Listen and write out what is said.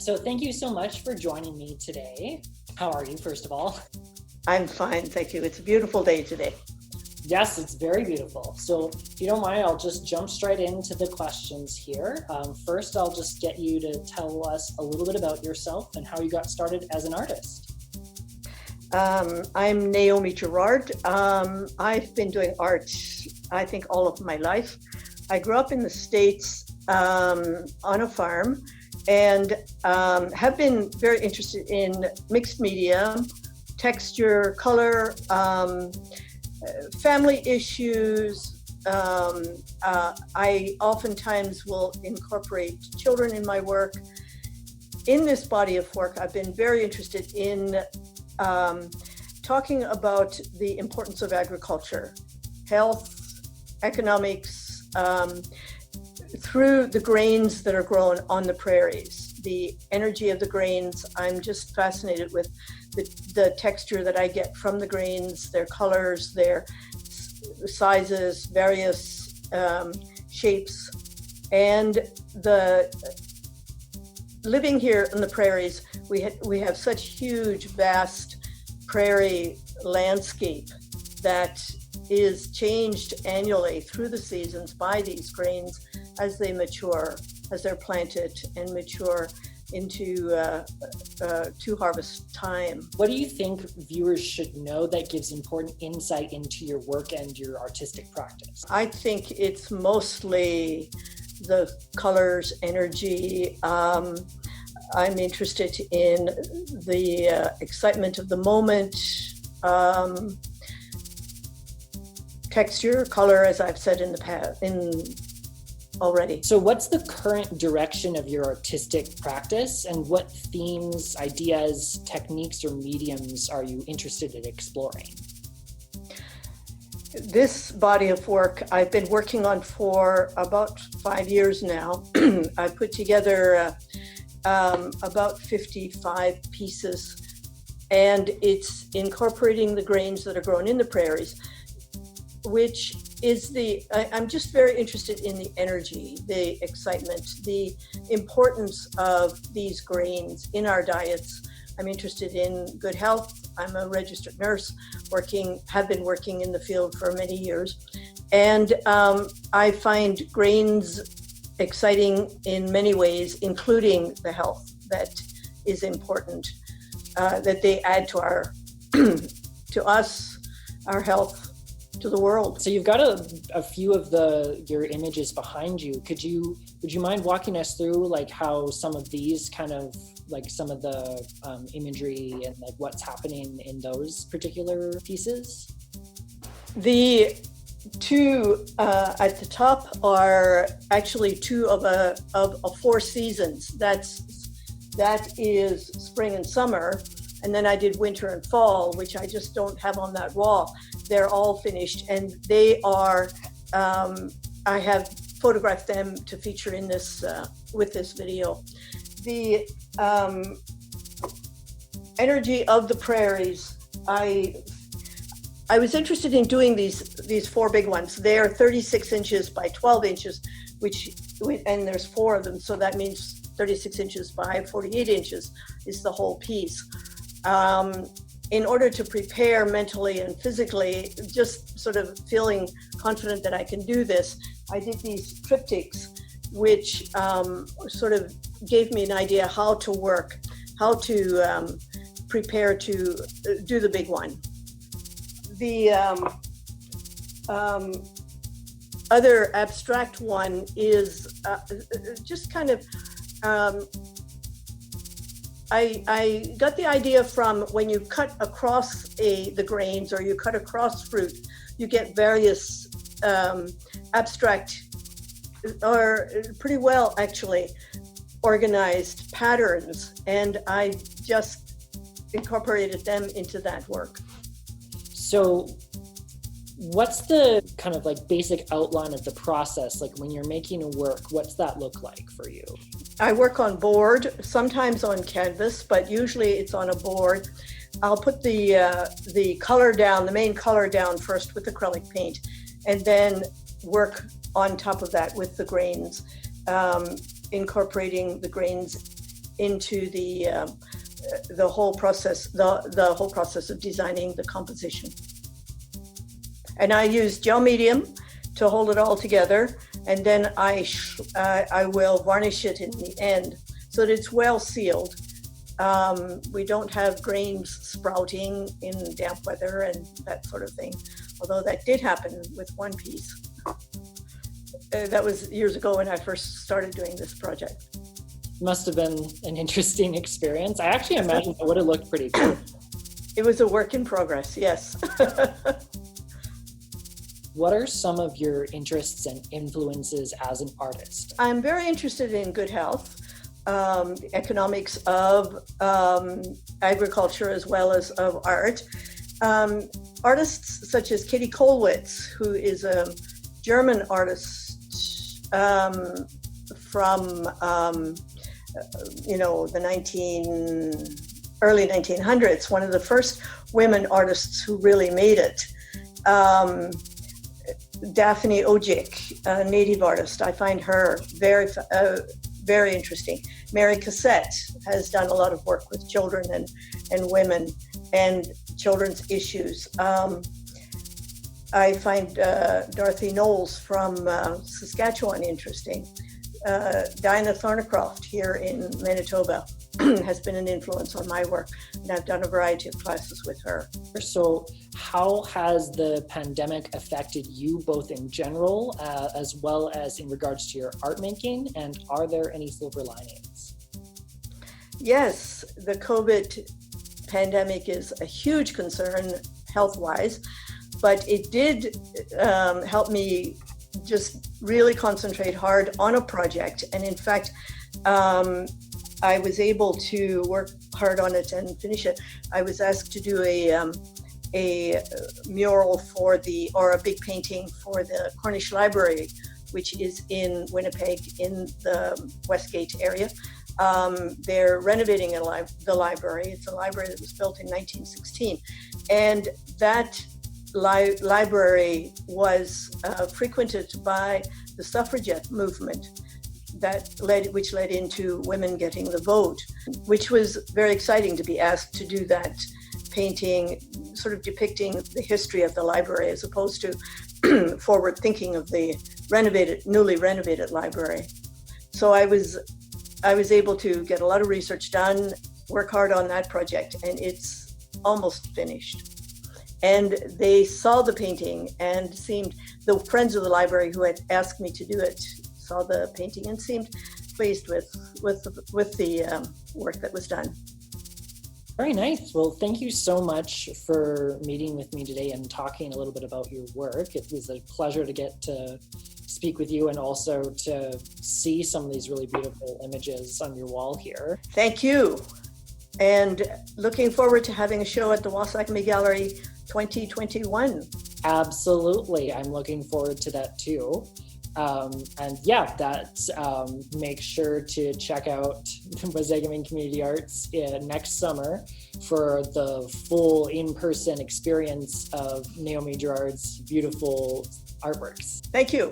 So thank you so much for joining me today. How are you, first of all? I'm fine, thank you. It's a beautiful day today. Yes, it's very beautiful. So if you don't mind, I'll just jump straight into the questions here. First, I'll just get you to tell us a little bit about yourself and how you got started as an artist. I'm Naomi Gerrard. I've been doing art, I think, all of my life. I grew up in the States on a farm and have been very interested in mixed media, texture, color, family issues. I oftentimes will incorporate children in my work. In this body of work, I've been very interested in talking about the importance of agriculture, health, economics, through the grains that are grown on the prairies, the energy of the grains. I'm just fascinated with the texture that I get from the grains, their colors, their sizes, various shapes. And living here in the prairies, we have such huge, vast prairie landscape that is changed annually through the seasons by these grains as they mature, as they're planted and mature into to harvest time. What do you think viewers should know that gives important insight into your work and your artistic practice? I think it's mostly the colors, energy. I'm interested in the excitement of the moment, texture, color, as I've said in the past, already. So what's the current direction of your artistic practice, and what themes, ideas, techniques, or mediums are you interested in exploring? This body of work I've been working on for about 5 years now. I put together about 55 pieces, and it's incorporating the grains that are grown in the prairies, which is I'm just very interested in the energy, the excitement, the importance of these grains in our diets. I'm interested in good health. I'm a registered nurse, have been working in the field for many years. And I find grains exciting in many ways, including the health that is important, that they add to to us, our health, to the world. So you've got a few of your images behind you. Would you mind walking us through like how some of these kind of like some of the imagery and like what's happening in those particular pieces? The two at the top are actually two of 4 seasons. That is spring and summer, and then I did winter and fall, which I just don't have on that wall. They're all finished, and they are. I have photographed them to feature in this with this video. The energy of the prairies. I was interested in doing these 4 big ones. They're 36 inches by 12 inches, and there's 4 of them, so that means 36 inches by 48 inches is the whole piece. In order to prepare mentally and physically, just sort of feeling confident that I can do this, I did these triptychs, which sort of gave me an idea how to work, how to prepare to do the big one. The other abstract one is just kind of, I got the idea from when you cut across the grains or you cut across fruit, you get various abstract or pretty well actually organized patterns, and I just incorporated them into that work. So what's the kind of like basic outline of the process? Like when you're making a work, what's that look like for you? I work on board, sometimes on canvas, but usually it's on a board. I'll put the color down, the main color down first with acrylic paint, and then work on top of that with the grains, incorporating the grains into the whole process, the whole process of designing the composition. And I use gel medium to hold it all together, and then I will varnish it in the end so that it's well sealed. We don't have grains sprouting in damp weather and that sort of thing, although that did happen with one piece. That was years ago when I first started doing this project. Must have been an interesting experience. I actually imagine it would have looked pretty good. It was a work in progress, yes. What are some of your interests and influences as an artist? I'm very interested in good health, the economics of agriculture as well as of art. Artists such as Kitty Kollwitz, who is a German artist from the early 1900s, one of the first women artists who really made it. Daphne Ojic, a native artist, I find her very interesting. Mary Cassette has done a lot of work with children and women and children's issues. I find Dorothy Knowles from Saskatchewan interesting. Diana Thornycroft here in Manitoba has been an influence on my work, and I've done a variety of classes with her. So how has the pandemic affected you both in general as well as in regards to your art making, and are there any silver linings? Yes, the COVID pandemic is a huge concern health-wise, but it did help me just really concentrate hard on a project. And in fact, I was able to work hard on it and finish it. I was asked to do a mural or a big painting for the Cornish Library, which is in Winnipeg in the Westgate area. They're renovating the library. It's a library that was built in 1916. And that library was frequented by the suffragette movement which led into women getting the vote, which was very exciting to be asked to do that painting, sort of depicting the history of the library as opposed to forward thinking of the newly renovated library. So I was able to get a lot of research done, work hard on that project, and it's almost finished. And they saw the painting and the friends of the library who had asked me to do it saw the painting and seemed pleased with the work that was done. Very nice. Well, thank you so much for meeting with me today and talking a little bit about your work. It was a pleasure to get to speak with you and also to see some of these really beautiful images on your wall here. Thank you. And looking forward to having a show at the Wasaakami Gallery 2021. Absolutely. I'm looking forward to that too. And yeah, make sure to check out Wasaakami Community Arts next summer for the full in-person experience of Naomi Gerrard's beautiful artworks. Thank you.